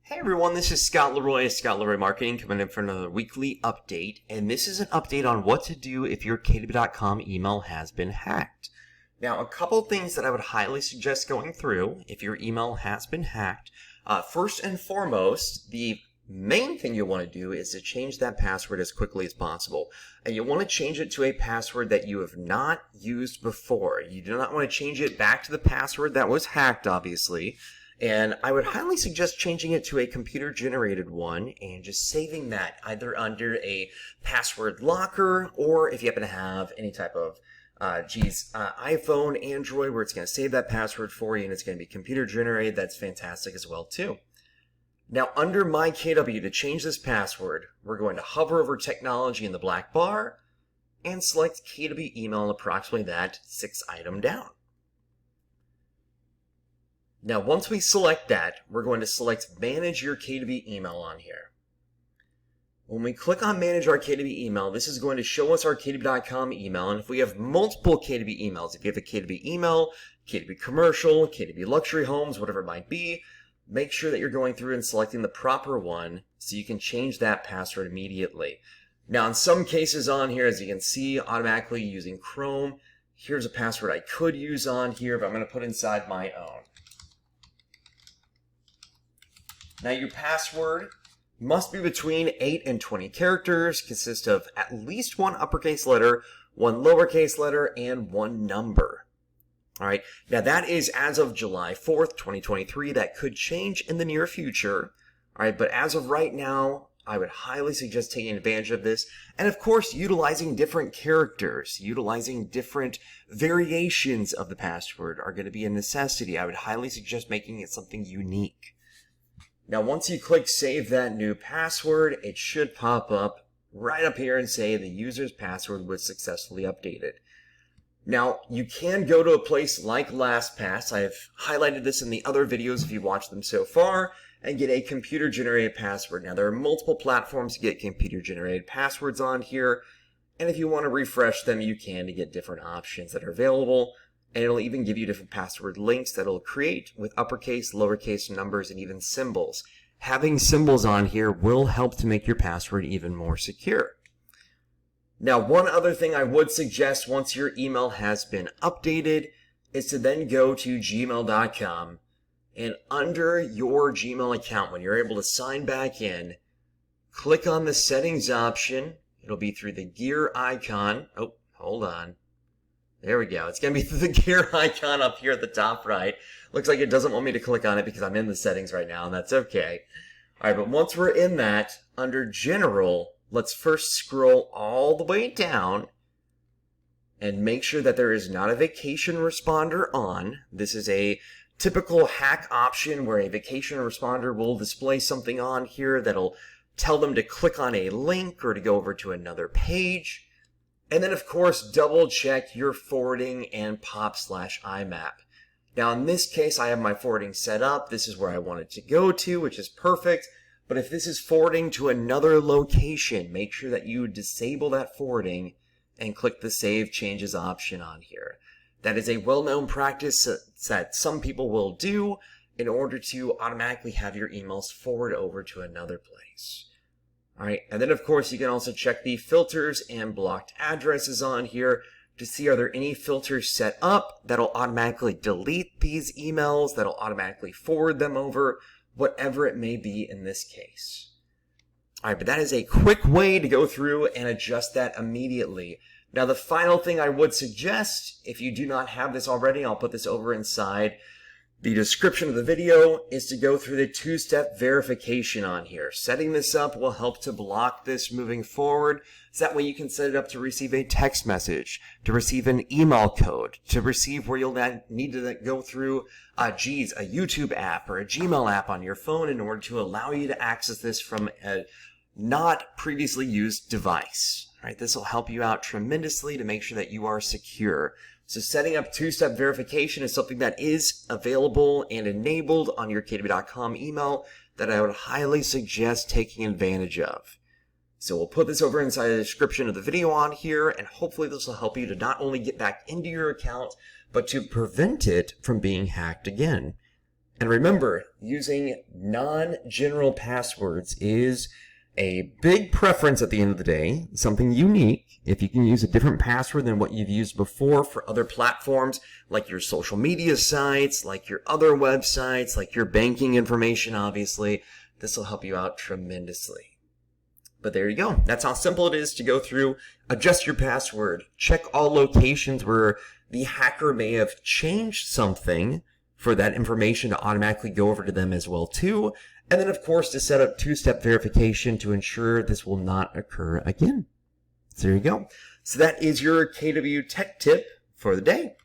Hey everyone, this is Scott Leroy, Scott Leroy Marketing, coming in for another weekly update, and this is an update on what to do if your KW.com email has been hacked. Now, a couple things that I would highly suggest going through if your email has been hacked. First and foremost, the main thing you want to do is to change that password as quickly as possible. And you want to change it to a password that you have not used before. You do not want to change it back to the password that was hacked, obviously. And I would highly suggest changing it to a computer-generated one and just saving that either under a password locker or if you happen to have any type of iPhone, Android, where it's going to save that password for you and it's going to be computer-generated. That's fantastic as well, too. Now, under My KW, to change this password, we're going to hover over Technology in the black bar and select KW Email and approximately that 6th item down. Now, once we select that, we're going to select Manage Your KW Email on here. When we click on Manage Our KW Email, this is going to show us our KW.com email. And if we have multiple KW emails, if you have a KW email, KW commercial, KW luxury homes, whatever it might be, make sure that you're going through and selecting the proper one so you can change that password immediately. Now, in some cases on here, as you can see, automatically using Chrome, here's a password I could use on here, but I'm going to put inside my own. Now, your password must be between 8 and 20 characters, consist of at least one uppercase letter, one lowercase letter, and one number. All right. Now, that is as of July 4th, 2023. That could change in the near future. All right. But as of right now, I would highly suggest taking advantage of this. And of course, utilizing different characters, utilizing different variations of the password are going to be a necessity. I would highly suggest making it something unique. Now, once you click Save That New Password, it should pop up right up here and say the user's password was successfully updated. Now, you can go to a place like LastPass. I've highlighted this in the other videos if you watched them so far, and get a computer-generated password. Now, there are multiple platforms to get computer-generated passwords on here, and if you want to refresh them, you can to get different options that are available. And it'll even give you different password links that it'll create with uppercase, lowercase numbers, and even symbols. Having symbols on here will help to make your password even more secure. Now, one other thing I would suggest once your email has been updated is to then go to gmail.com and under your Gmail account, when you're able to sign back in, click on the settings option. It'll be through the gear icon. Oh, hold on. There we go. It's going to be through the gear icon up here at the top right. Looks like it doesn't want me to click on it because I'm in the settings right now, and that's okay. All right, but once we're in that, under General, let's first scroll all the way down and make sure that there is not a vacation responder on. This is a typical hack option where a vacation responder will display something on here that'll tell them to click on a link or to go over to another page. And then, of course, double check your forwarding and POP/IMAP. Now, in this case, I have my forwarding set up. This is where I want it to go to, which is perfect. But if this is forwarding to another location, make sure that you disable that forwarding and click the Save Changes option on here. That is a well-known practice that some people will do in order to automatically have your emails forward over to another place. All right, and then of course you can also check the filters and blocked addresses on here to see are there any filters set up that'll automatically delete these emails, that'll automatically forward them over, whatever it may be in this case. All right, but that is a quick way to go through and adjust that immediately. Now, the final thing I would suggest, if you do not have this already, I'll put this over inside the description of the video, is to go through the two-step verification on here. Setting this up will help to block this moving forward, so that way you can set it up to receive a text message, to receive an email code, to receive where you'll need to go through a YouTube app or a Gmail app on your phone in order to allow you to access this from a not previously used device. All right, this will help you out tremendously to make sure that you are secure. So setting up two-step verification is something that is available and enabled on your KW.com email that I would highly suggest taking advantage of. So we'll put this over inside the description of the video on here, and hopefully this will help you to not only get back into your account, but to prevent it from being hacked again. And remember, using non-general passwords is a big preference at the end of the day, something unique. If you can use a different password than what you've used before for other platforms, like your social media sites, like your other websites, like your banking information, obviously, this will help you out tremendously. But there you go. That's how simple it is to go through, adjust your password, check all locations where the hacker may have changed something for that information to automatically go over to them as well too. And then of course to set up two-step verification to ensure this will not occur again. So there you go. So that is your KW Tech tip for the day.